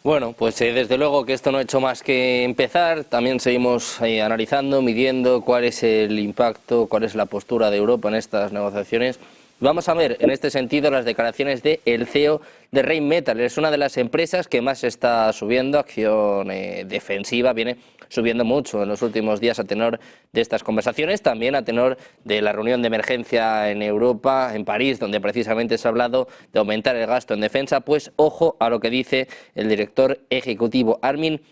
Bueno, pues desde luego que esto no ha hecho más que empezar. También seguimos analizando, midiendo cuál es el impacto, cuál es la postura de Europa en estas negociaciones. Vamos a ver, en este sentido, las declaraciones del CEO de Rheinmetall. Es una de las empresas que más está subiendo, acción defensiva, viene subiendo mucho en los últimos días a tenor de estas conversaciones, también a tenor de la reunión de emergencia en Europa, en París, donde precisamente se ha hablado de aumentar el gasto en defensa. Pues ojo a lo que dice el director ejecutivo Armin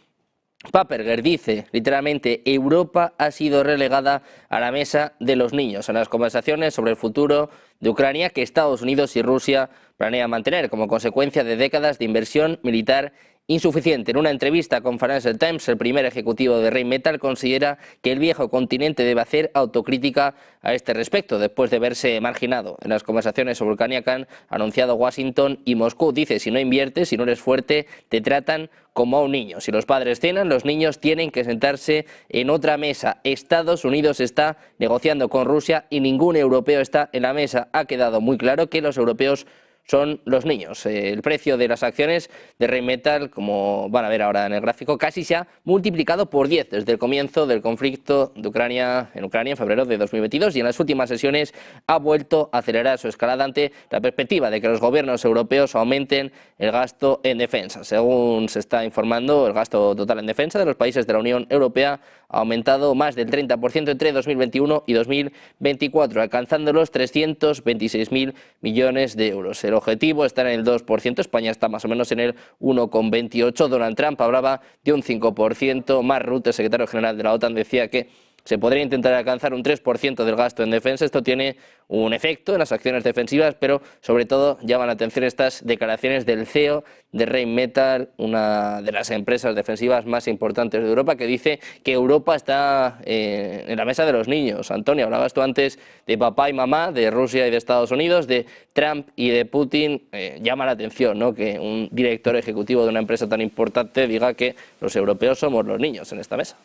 Papperger. Dice literalmente: Europa ha sido relegada a la mesa de los niños en las conversaciones sobre el futuro de Ucrania que Estados Unidos y Rusia planean mantener como consecuencia de décadas de inversión militar insuficiente. En una entrevista con Financial Times, el primer ejecutivo de Rheinmetall considera que el viejo continente debe hacer autocrítica a este respecto, después de verse marginado en las conversaciones sobre Ucrania que han anunciado Washington y Moscú. Dice: si no inviertes, si no eres fuerte, te tratan como a un niño. Si los padres cenan, los niños tienen que sentarse en otra mesa. Estados Unidos está negociando con Rusia y ningún europeo está en la mesa. Ha quedado muy claro que los europeos son los niños. El precio de las acciones de Rheinmetall, como van a ver ahora en el gráfico, casi se ha multiplicado por 10 desde el comienzo del conflicto de Ucrania en febrero de 2022, y en las últimas sesiones ha vuelto a acelerar su escalada ante la perspectiva de que los gobiernos europeos aumenten el gasto en defensa. Según se está informando, el gasto total en defensa de los países de la Unión Europea ha aumentado más del 30% entre 2021 y 2024, alcanzando los 326.000 millones de euros. El objetivo está en el 2%, España está más o menos en el 1,28%. Donald Trump hablaba de un 5%, Mark Rutte, el secretario general de la OTAN, decía que se podría intentar alcanzar un 3% del gasto en defensa. Esto tiene un efecto en las acciones defensivas, pero sobre todo llaman la atención estas declaraciones del CEO de Rheinmetall, una de las empresas defensivas más importantes de Europa, que dice que Europa está en la mesa de los niños. Antonio, hablabas tú antes de papá y mamá, de Rusia y de Estados Unidos, de Trump y de Putin. Llama la atención, ¿no?, que un director ejecutivo de una empresa tan importante diga que los europeos somos los niños en esta mesa.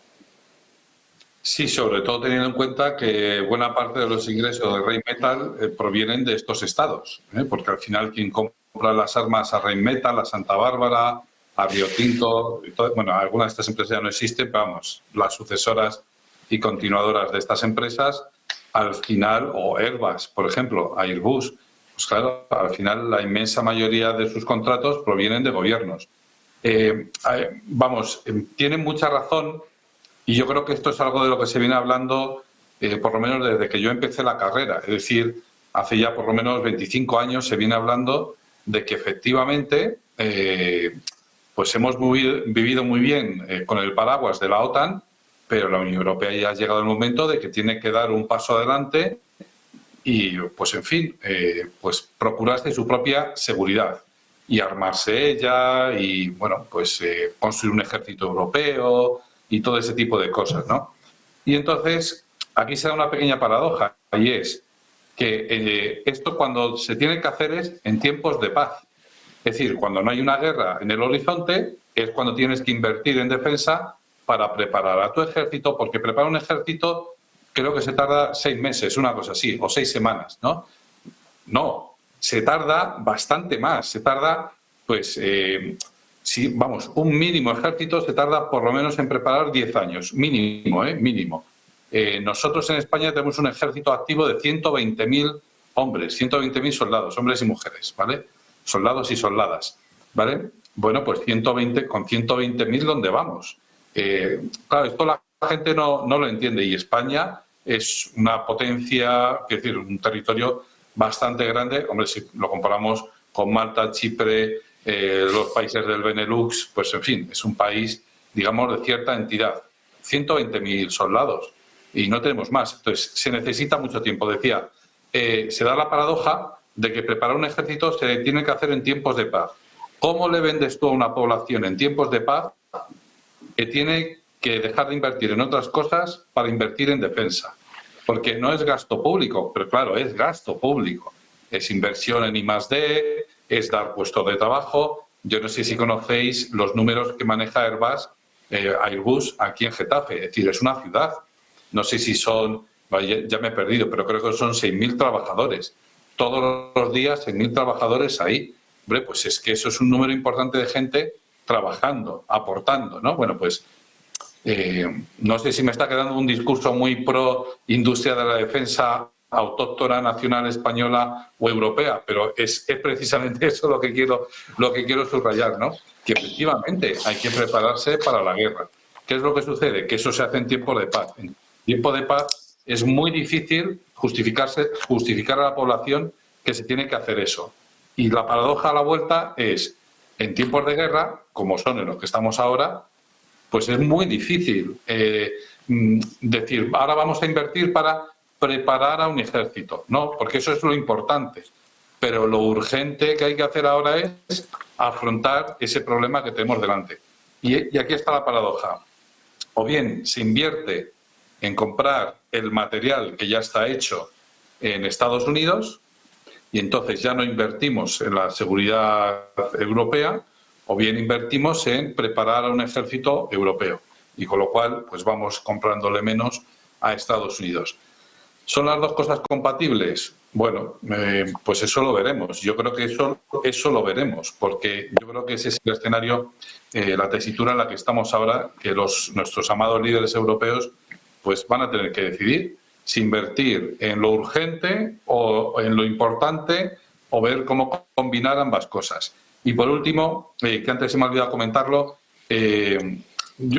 Sí, sobre todo teniendo en cuenta que buena parte de los ingresos de Rheinmetall provienen de estos estados, porque al final quien compra las armas a Rheinmetall, a Santa Bárbara, a Río Tinto, bueno, algunas de estas empresas ya no existen, pero vamos, las sucesoras y continuadoras de estas empresas, al final, o Airbus, por ejemplo, Airbus, pues claro, al final la inmensa mayoría de sus contratos provienen de gobiernos. Tienen mucha razón. Y yo creo que esto es algo de lo que se viene hablando por lo menos desde que yo empecé la carrera. Es decir, hace ya por lo menos 25 años se viene hablando de que efectivamente pues hemos vivido muy bien con el paraguas de la OTAN, pero la Unión Europea ya ha llegado el momento de que tiene que dar un paso adelante y, pues en fin, pues procurarse su propia seguridad y armarse ella y, bueno, pues construir un ejército europeo y todo ese tipo de cosas, ¿no? Y entonces, aquí se da una pequeña paradoja, y es que esto cuando se tiene que hacer es en tiempos de paz. Es decir, cuando no hay una guerra en el horizonte, es cuando tienes que invertir en defensa para preparar a tu ejército, porque preparar un ejército creo que se tarda 6 meses, una cosa así, o 6 semanas, ¿no? No, se tarda bastante más, se tarda, pues... Sí, vamos, un mínimo ejército se tarda por lo menos en preparar 10 años, mínimo, mínimo. Nosotros en España tenemos un ejército activo de 120.000 hombres, 120.000 soldados, hombres y mujeres, ¿vale? Soldados y soldadas, ¿vale? Bueno, pues con 120.000, ¿dónde vamos? Claro, esto la gente no lo entiende, y España es una potencia, es decir, un territorio bastante grande. Hombre, si lo comparamos con Malta, Chipre, los países del Benelux, pues en fin, es un país, digamos, de cierta entidad. 120.000 soldados y no tenemos más. Entonces, se necesita mucho tiempo. Decía, se da la paradoja de que preparar un ejército se tiene que hacer en tiempos de paz. ¿Cómo le vendes tú a una población en tiempos de paz que tiene que dejar de invertir en otras cosas para invertir en defensa? Porque no es gasto público, pero claro, es gasto público. Es inversión en I+D, es dar puestos de trabajo. Yo no sé si conocéis los números que maneja Airbus aquí en Getafe. Es decir, es una ciudad. No sé si son, ya me he perdido, pero creo que son 6.000 trabajadores. Todos los días 6.000 trabajadores ahí. Hombre, pues es que eso es un número importante de gente trabajando, aportando, ¿no? Bueno, pues no sé si me está quedando un discurso muy pro industria de la defensa autóctona, nacional, española o europea, pero es precisamente eso lo que quiero subrayar, ¿no? Que efectivamente hay que prepararse para la guerra. ¿Qué es lo que sucede? Que eso se hace en tiempos de paz. En tiempo de paz es muy difícil justificar a la población que se tiene que hacer eso. Y la paradoja a la vuelta es, en tiempos de guerra, como son en los que estamos ahora, pues es muy difícil decir, ahora vamos a invertir para preparar a un ejército. No, porque eso es lo importante. Pero lo urgente que hay que hacer ahora es afrontar ese problema que tenemos delante. Y aquí está la paradoja. O bien se invierte en comprar el material que ya está hecho en Estados Unidos y entonces ya no invertimos en la seguridad europea, o bien invertimos en preparar a un ejército europeo y con lo cual pues vamos comprándole menos a Estados Unidos. ¿Son las dos cosas compatibles? Bueno, pues eso lo veremos. Yo creo que eso lo veremos, porque yo creo que ese es el escenario, la tesitura en la que estamos ahora, que nuestros amados líderes europeos pues van a tener que decidir si invertir en lo urgente o en lo importante o ver cómo combinar ambas cosas. Y por último, que antes se me ha olvidado comentarlo,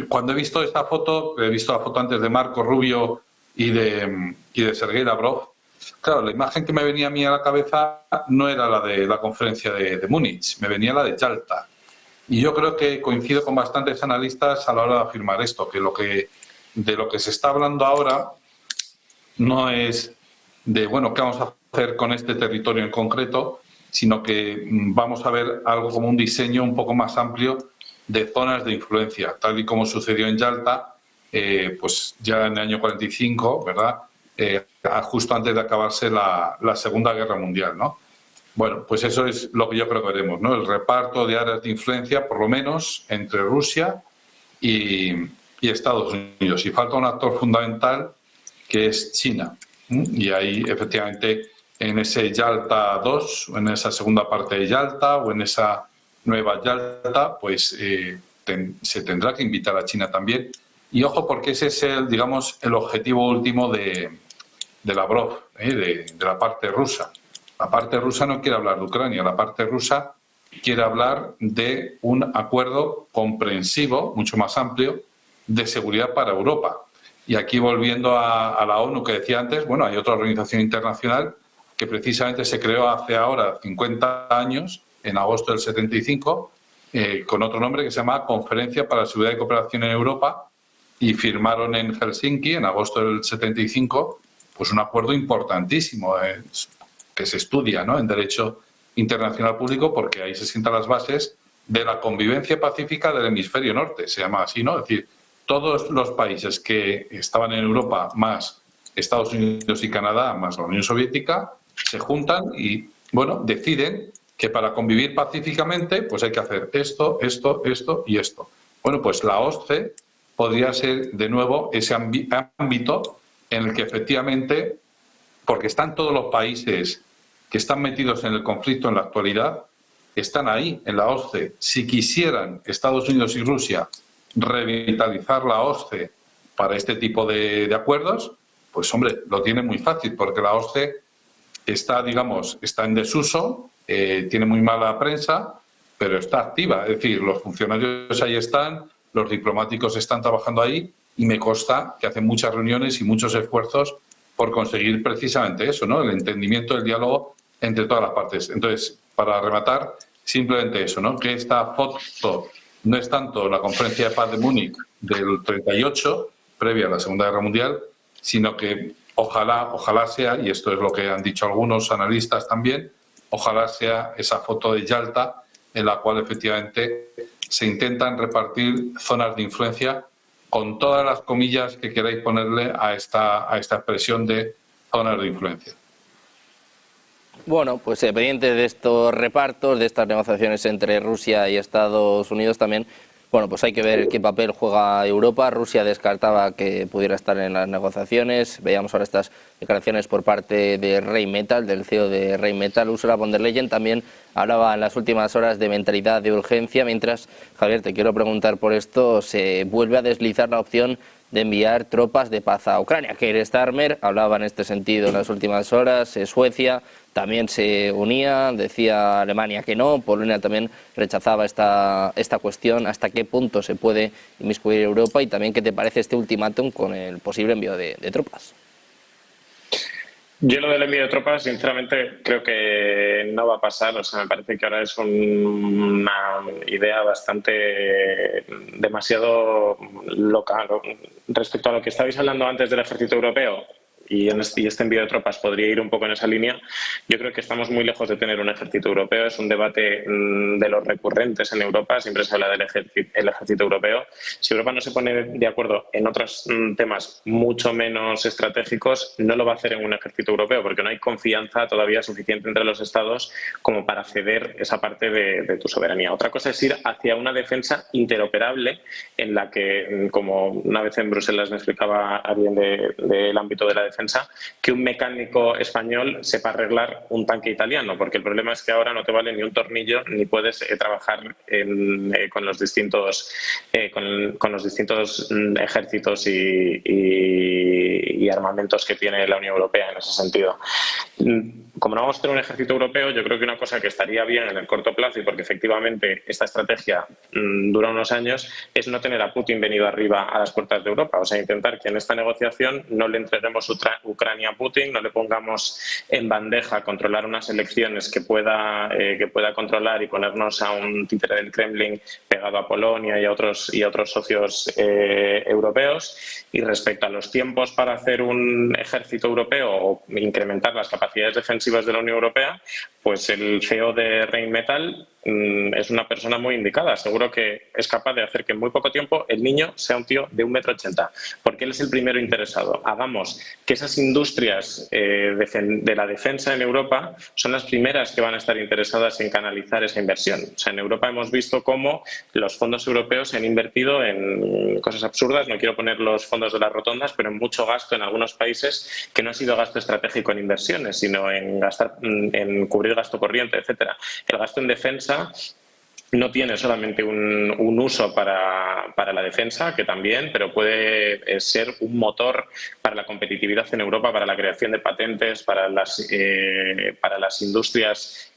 cuando he visto esta foto, he visto la foto antes de Marco Rubio y de Sergei Lavrov, claro, la imagen que me venía a mí a la cabeza no era la de la conferencia de Múnich, me venía la de Yalta. Y yo creo que coincido con bastantes analistas a la hora de afirmar esto, que de lo que se está hablando ahora no es de, bueno, ¿qué vamos a hacer con este territorio en concreto?, sino que vamos a ver algo como un diseño un poco más amplio de zonas de influencia, tal y como sucedió en Yalta, pues ya en el año 45, ¿verdad?, justo antes de acabarse la Segunda Guerra Mundial, ¿no? Bueno, pues eso es lo que yo creo que veremos, ¿no? El reparto de áreas de influencia, por lo menos, entre Rusia y Estados Unidos. Y falta un actor fundamental, que es China. Y ahí, efectivamente, en ese Yalta 2, o en esa segunda parte de Yalta, o en esa nueva Yalta, pues se tendrá que invitar a China también. Y ojo, porque ese es el objetivo último de Lavrov, de la parte rusa. La parte rusa no quiere hablar de Ucrania, la parte rusa quiere hablar de un acuerdo comprensivo, mucho más amplio, de seguridad para Europa. Y aquí, volviendo a la ONU que decía antes, bueno, hay otra organización internacional que precisamente se creó hace ahora 50 años, en agosto del 75, con otro nombre que se llama Conferencia para la Seguridad y Cooperación en Europa, y firmaron en Helsinki, en agosto del 75, pues un acuerdo importantísimo que se estudia, ¿no?, en Derecho Internacional Público, porque ahí se sientan las bases de la convivencia pacífica del hemisferio norte, se llama así, ¿no? Es decir, todos los países que estaban en Europa, más Estados Unidos y Canadá, más la Unión Soviética, se juntan y, bueno, deciden que para convivir pacíficamente pues hay que hacer esto, esto, esto y esto. Bueno, pues la OSCE podría ser de nuevo ese ámbito en el que efectivamente, porque están todos los países que están metidos en el conflicto en la actualidad, están ahí en la OSCE. Si quisieran Estados Unidos y Rusia revitalizar la OSCE para este tipo de acuerdos, pues hombre, lo tiene muy fácil, porque la OSCE está en desuso, tiene muy mala prensa, pero está activa. Es decir, los funcionarios ahí están, los diplomáticos están trabajando ahí, y me consta que hacen muchas reuniones y muchos esfuerzos por conseguir precisamente eso, ¿no?, el entendimiento, el diálogo entre todas las partes. Entonces, para rematar, simplemente eso, ¿no?, que esta foto no es tanto la conferencia de paz de Múnich del 38, previa a la Segunda Guerra Mundial, sino que ojalá sea, y esto es lo que han dicho algunos analistas también, ojalá sea esa foto de Yalta en la cual efectivamente se intentan repartir zonas de influencia, con todas las comillas que queráis ponerle a esta expresión de zonas de influencia. Bueno, pues pendiente de estos repartos, de estas negociaciones entre Rusia y Estados Unidos también, Bueno, pues hay que ver qué papel juega Europa. Rusia descartaba que pudiera estar en las negociaciones. Veíamos ahora estas declaraciones por parte de Rheinmetall, del CEO de Rheinmetall. Ursula von der Leyen también hablaba en las últimas horas de mentalidad de urgencia, mientras, Javier, te quiero preguntar por esto, se vuelve a deslizar la opción de enviar tropas de paz a Ucrania. Keir Starmer hablaba en este sentido en las últimas horas. Suecia también se unía, decía Alemania que no, Polonia también rechazaba esta cuestión. ¿Hasta qué punto se puede inmiscuir Europa? Y también, ¿qué te parece este ultimátum con el posible envío de tropas? Yo lo del envío de tropas, sinceramente, creo que no va a pasar. O sea, me parece que ahora es una idea bastante demasiado local. Respecto a lo que estabais hablando antes del ejército europeo, y este envío de tropas podría ir un poco en esa línea, yo creo que estamos muy lejos de tener un ejército europeo. Es un debate de los recurrentes en Europa, siempre se habla del ejército europeo. Si Europa no se pone de acuerdo en otros temas mucho menos estratégicos, no lo va a hacer en un ejército europeo, porque no hay confianza todavía suficiente entre los Estados como para ceder esa parte de tu soberanía. Otra cosa es ir hacia una defensa interoperable en la que, como una vez en Bruselas me explicaba alguien del ámbito de la defensa, que un mecánico español sepa arreglar un tanque italiano, porque el problema es que ahora no te vale ni un tornillo ni puedes trabajar con los distintos ejércitos y armamentos que tiene la Unión Europea en ese sentido. Como no vamos a tener un ejército europeo, yo creo que una cosa que estaría bien en el corto plazo, y porque efectivamente esta estrategia dura unos años, es no tener a Putin venido arriba a las puertas de Europa. O sea, intentar que en esta negociación no le entreguemos Ucrania a Putin, no le pongamos en bandeja controlar unas elecciones que pueda controlar y ponernos a un títere del Kremlin pegado a Polonia y a otros socios europeos. Y respecto a los tiempos para hacer un ejército europeo o incrementar las capacidades defensivas de la Unión Europea, pues el CEO de Rheinmetall es una persona muy indicada. Seguro que es capaz de hacer que en muy poco tiempo el niño sea un tío de 1,80 m, porque él es el primero interesado. Hagamos que esas industrias de la defensa en Europa son las primeras que van a estar interesadas en canalizar esa inversión. O sea, en Europa hemos visto cómo los fondos europeos se han invertido en cosas absurdas. No quiero poner los fondos de las rotondas, pero en mucho gasto en algunos países que no ha sido gasto estratégico en inversiones, sino en cubrir gasto corriente, etcétera. El gasto en defensa no tiene solamente un uso para la defensa, que también, pero puede ser un motor para la competitividad en Europa, para la creación de patentes, para las industrias,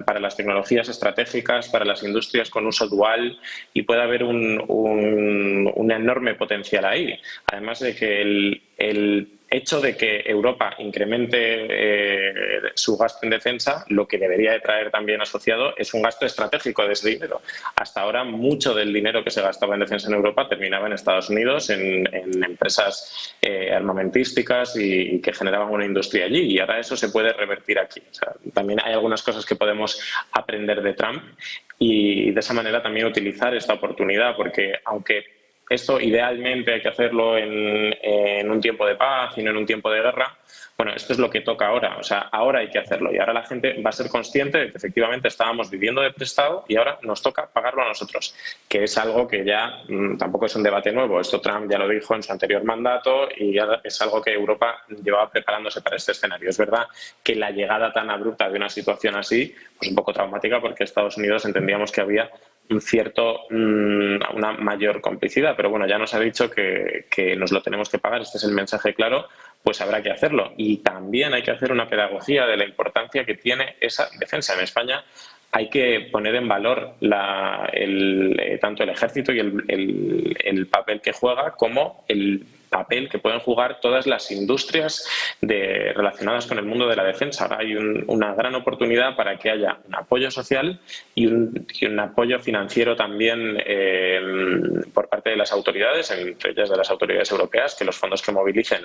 para las tecnologías estratégicas, para las industrias con uso dual, y puede haber un enorme potencial ahí. Además de que el hecho de que Europa incremente su gasto en defensa, lo que debería de traer también asociado es un gasto estratégico de ese dinero. Hasta ahora, mucho del dinero que se gastaba en defensa en Europa terminaba en Estados Unidos, en empresas armamentísticas y que generaban una industria allí, y ahora eso se puede revertir aquí. O sea, también hay algunas cosas que podemos aprender de Trump y de esa manera también utilizar esta oportunidad, porque aunque esto idealmente hay que hacerlo en un tiempo de paz y no en un tiempo de guerra, bueno, esto es lo que toca ahora. O sea, ahora hay que hacerlo, y ahora la gente va a ser consciente de que efectivamente estábamos viviendo de prestado y ahora nos toca pagarlo a nosotros, que es algo que ya tampoco es un debate nuevo. Esto Trump ya lo dijo en su anterior mandato y ya es algo que Europa llevaba preparándose para este escenario. Es verdad que la llegada tan abrupta de una situación así, pues un poco traumática, porque Estados Unidos entendíamos que había una mayor complicidad, pero bueno, ya nos ha dicho que nos lo tenemos que pagar. Este es el mensaje claro, pues habrá que hacerlo. Y también hay que hacer una pedagogía de la importancia que tiene esa defensa. En España hay que poner en valor tanto el ejército y el papel que juega, como el papel que pueden jugar todas las industrias relacionadas con el mundo de la defensa. Ahora hay una gran oportunidad para que haya un apoyo social y un apoyo financiero también por parte de las autoridades, entre ellas de las autoridades europeas, que los fondos que movilicen,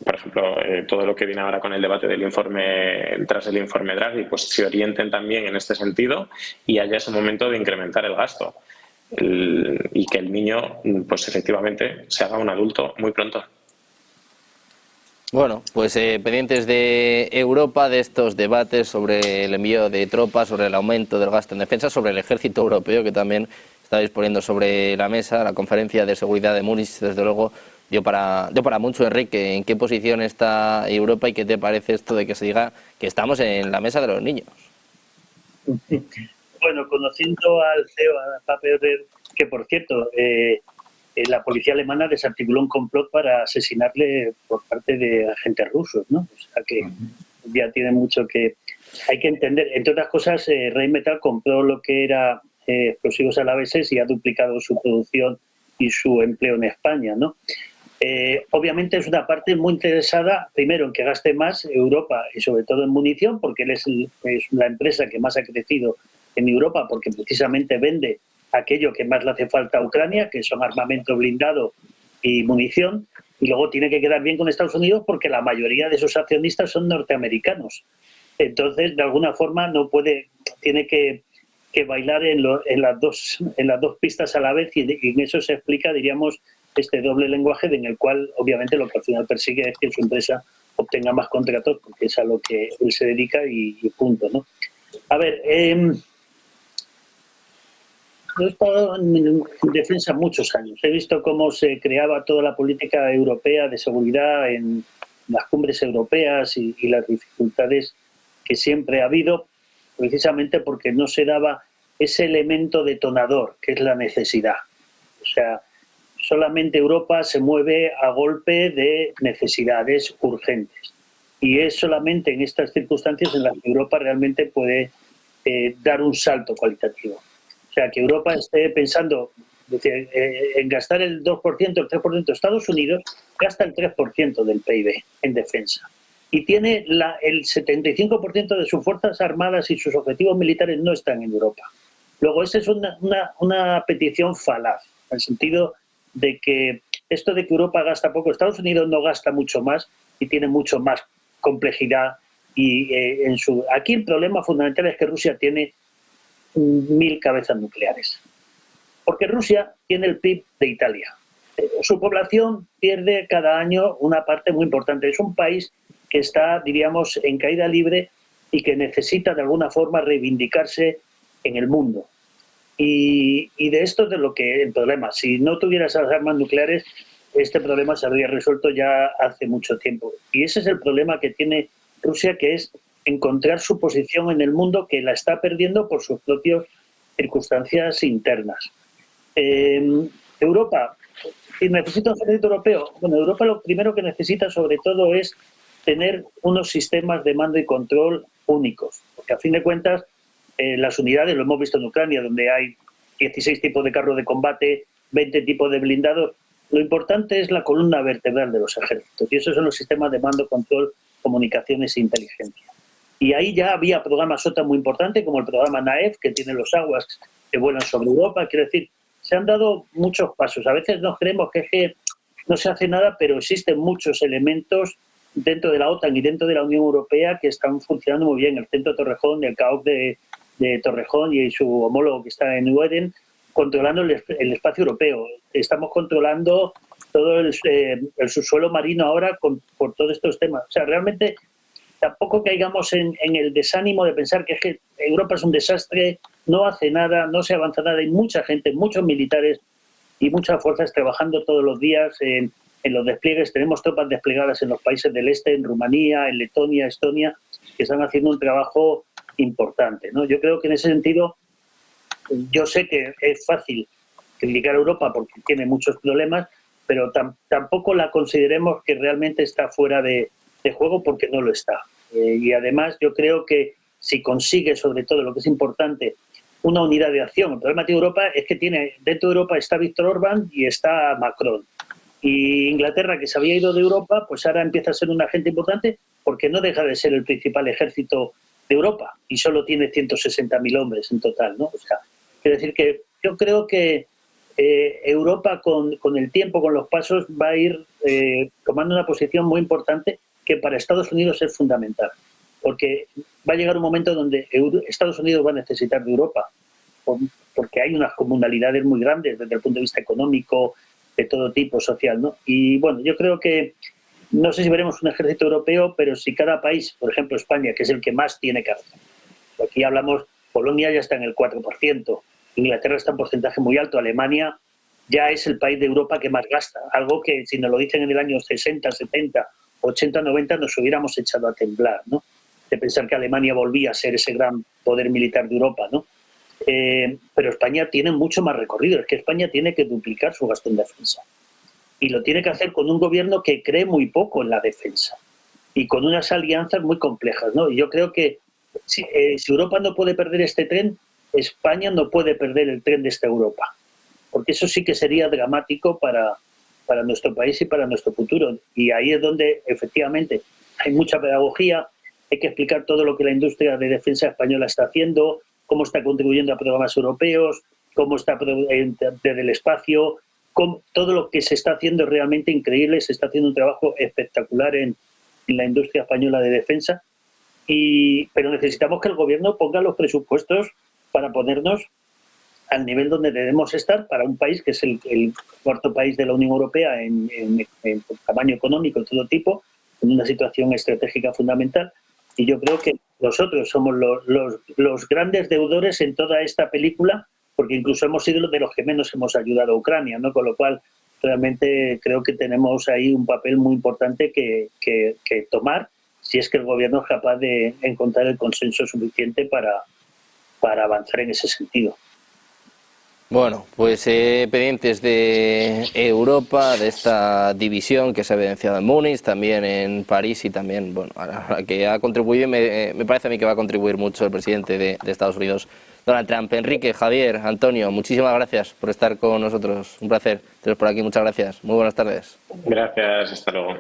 por ejemplo, todo lo que viene ahora con el debate del informe, tras el informe Draghi, pues se orienten también en este sentido y haya ese momento de incrementar el gasto. Y que el niño, pues efectivamente, se haga un adulto muy pronto. Bueno, pues pendientes de Europa, de estos debates sobre el envío de tropas, sobre el aumento del gasto en defensa, sobre el ejército europeo, que también estáis poniendo sobre la mesa. La conferencia de seguridad de Múnich, desde luego, dio para mucho. Enrique, ¿en qué posición está Europa y qué te parece esto de que se diga que estamos en la mesa de los niños? Bueno, conociendo al CEO, a Pape, que por cierto, la policía alemana desarticuló un complot para asesinarle por parte de agentes rusos, ¿no? O sea que ya tiene mucho que... Hay que entender, entre otras cosas, Rheinmetall compró lo que era explosivos alaveses y ha duplicado su producción y su empleo en España, ¿no? Obviamente es una parte muy interesada, primero, en que gaste más Europa y sobre todo en munición, porque él es la empresa que más ha crecido en Europa, porque precisamente vende aquello que más le hace falta a Ucrania, que son armamento blindado y munición, y luego tiene que quedar bien con Estados Unidos porque la mayoría de sus accionistas son norteamericanos. Entonces, de alguna forma, no puede, tiene que bailar en las dos pistas a la vez, y en eso se explica, diríamos, este doble lenguaje en el cual, obviamente, lo que al final persigue es que su empresa obtenga más contratos, porque es a lo que él se dedica y punto, ¿no? A ver, yo he estado en defensa muchos años. He visto cómo se creaba toda la política europea de seguridad en las cumbres europeas y las dificultades que siempre ha habido, precisamente porque no se daba ese elemento detonador, que es la necesidad. O sea, solamente Europa se mueve a golpe de necesidades urgentes. Y es solamente en estas circunstancias en las que Europa realmente puede dar un salto cualitativo. O sea, que Europa esté pensando en gastar el 2%, el 3%. Estados Unidos gasta el 3% del PIB en defensa. Y tiene el 75% de sus fuerzas armadas y sus objetivos militares no están en Europa. Luego, esa es una petición falaz, en el sentido de que esto de que Europa gasta poco, Estados Unidos no gasta mucho más y tiene mucho más complejidad. Y aquí el problema fundamental es que Rusia tiene 1000 cabezas nucleares. Porque Rusia tiene el PIB de Italia. Su población pierde cada año una parte muy importante. Es un país que está, diríamos, en caída libre y que necesita de alguna forma reivindicarse en el mundo. Y de esto es de lo que el problema. Si no tuvieras las armas nucleares, este problema se habría resuelto ya hace mucho tiempo. Y ese es el problema que tiene Rusia, que es encontrar su posición en el mundo, que la está perdiendo por sus propias circunstancias internas. Europa, si necesita un ejército europeo, bueno, Europa lo primero que necesita sobre todo es tener unos sistemas de mando y control únicos, porque a fin de cuentas las unidades, lo hemos visto en Ucrania, donde hay 16 tipos de carros de combate, 20 tipos de blindados. Lo importante es la columna vertebral de los ejércitos, y esos son los sistemas de mando, control, comunicaciones e inteligencia. Y ahí ya había programas OTAN muy importantes, como el programa NAEF, que tiene los aguas que vuelan sobre Europa. Quiero decir, se han dado muchos pasos. A veces nos creemos que no se hace nada, pero existen muchos elementos dentro de la OTAN y dentro de la Unión Europea que están funcionando muy bien. El centro de Torrejón, el CAOC de Torrejón y su homólogo que está en Ueden, controlando el espacio europeo. Estamos controlando todo el subsuelo marino ahora por todos estos temas. O sea, realmente tampoco caigamos en el desánimo de pensar que Europa es un desastre, no hace nada, no se avanza nada. Hay mucha gente, muchos militares y muchas fuerzas trabajando todos los días en los despliegues. Tenemos tropas desplegadas en los países del este, en Rumanía, en Letonia, Estonia, que están haciendo un trabajo importante, ¿no? Yo creo que en ese sentido, yo sé que es fácil criticar a Europa porque tiene muchos problemas, pero tampoco la consideremos que realmente está fuera de juego, porque no lo está. Y además yo creo que si consigue, sobre todo lo que es importante, una unidad de acción. El problema de Europa es que dentro de Europa está Víctor Orbán y está Macron. Y Inglaterra, que se había ido de Europa, pues ahora empieza a ser un agente importante porque no deja de ser el principal ejército de Europa y solo tiene 160.000 hombres en total, ¿no? O sea, quiero decir que yo creo que Europa con el tiempo, con los pasos, va a ir tomando una posición muy importante que para Estados Unidos es fundamental, porque va a llegar un momento donde Estados Unidos va a necesitar de Europa, porque hay unas comunalidades muy grandes desde el punto de vista económico, de todo tipo, social, ¿no? Y bueno, yo creo que no sé si veremos un ejército europeo, pero si cada país, por ejemplo España, que es el que más tiene que hacer, aquí hablamos, Polonia ya está en el 4%, Inglaterra está en porcentaje muy alto, Alemania ya es el país de Europa que más gasta, algo que si nos lo dicen en el año 60, 70, 80, 90 nos hubiéramos echado a temblar, ¿no? De pensar que Alemania volvía a ser ese gran poder militar de Europa, ¿no? Pero España tiene mucho más recorrido, es que España tiene que duplicar su gasto en defensa y lo tiene que hacer con un gobierno que cree muy poco en la defensa y con unas alianzas muy complejas, ¿no? Y yo creo que si Europa no puede perder este tren, España no puede perder el tren de esta Europa, porque eso sí que sería dramático para nuestro país y para nuestro futuro. Y ahí es donde efectivamente hay mucha pedagogía, hay que explicar todo lo que la industria de defensa española está haciendo, cómo está contribuyendo a programas europeos, cómo está desde el espacio, todo lo que se está haciendo es realmente increíble, se está haciendo un trabajo espectacular en la industria española de defensa, pero necesitamos que el gobierno ponga los presupuestos para ponernos al nivel donde debemos estar para un país que es el cuarto país de la Unión Europea en tamaño económico de todo tipo, en una situación estratégica fundamental. Y yo creo que nosotros somos los grandes deudores en toda esta película, porque incluso hemos sido de los que menos hemos ayudado a Ucrania, ¿no? Con lo cual, realmente creo que tenemos ahí un papel muy importante que tomar, si es que el gobierno es capaz de encontrar el consenso suficiente para avanzar en ese sentido. Bueno, pues pendientes de Europa, de esta división que se ha evidenciado en Múnich, también en París y también, bueno, a la que ha contribuido, me parece a mí que va a contribuir mucho el presidente de Estados Unidos, Donald Trump. Enrique, Javier, Antonio, muchísimas gracias por estar con nosotros. Un placer teneros por aquí, muchas gracias. Muy buenas tardes. Gracias, hasta luego.